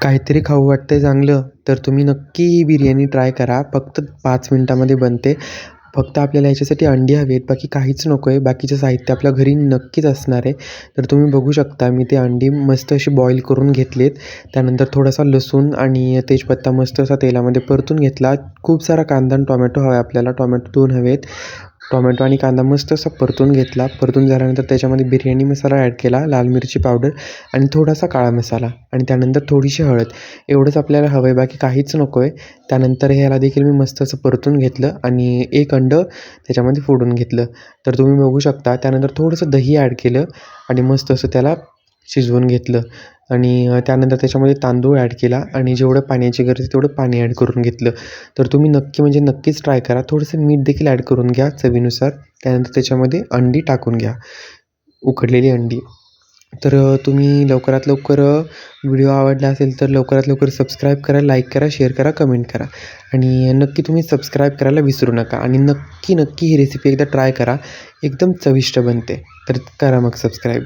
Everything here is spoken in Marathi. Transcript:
काहीतरी खाऊ वाटतंय चांगलं, तर तुम्ही नक्की ही बिर्याणी ट्राय करा. फक्त 5 मिनिटामध्ये बनते. फक्त आपल्याला ह्याच्यासाठी अंडी हवी आहेत, बाकी काहीच नको आहे. बाकीचं साहित्य आपल्या घरी नक्कीच असणार आहे. तर तुम्ही बघू शकता मी ते अंडी मस्त अशी बॉईल करून घेतलेत. त्यानंतर थोडासा लसूण आणि तेजपत्ता मस्त असा तेलामध्ये परतून घेतला. खूप सारा कांदा आणि टोमॅटो हवा आहे आपल्याला. टोमॅटो 2 हवेत. टोमॅटो आणि कांदा मस्त असा परतून घेतला. परतून झाल्यानंतर त्याच्यामध्ये बिर्याणी मसाला ॲड केला, लाल मिरची पावडर आणि थोडासा काळा मसाला आणि त्यानंतर थोडीशी हळद. एवढंच आपल्याला हवं आहे, बाकी काहीच नको आहे. त्यानंतर ह्याला देखील मी मस्त असं परतून घेतलं आणि एक अंडं त्याच्यामध्ये फोडून घेतलं. तर तुम्ही बघू शकता. त्यानंतर थोडंसं दही ॲड केलं आणि मस्त असं त्याला शिजवून घेतलं आणि त्यानंतर त्याच्यामध्ये तांदूळ ॲड केला आणि जेवढं पाण्याची गरज आहे तेवढं पाणी ॲड करून घेतलं. तर तुम्ही नक्की म्हणजे नक्कीच ट्राय करा. थोडंसं मीठ देखील ॲड करून घ्या चवीनुसार. त्यानंतर त्याच्यामध्ये अंडी टाकून घ्या, उकडलेली अंडी. तर तुम्ही लवकरात लवकर व्हिडिओ आवडला असेल तर लवकरात लवकर सबस्क्राईब करा, लाईक करा, शेअर करा, कमेंट करा आणि नक्की तुम्ही सबस्क्राईब करायला विसरू नका आणि नक्की ही रेसिपी एकदा ट्राय करा. एकदम चविष्ट बनते. तर करा मग सबस्क्राईब.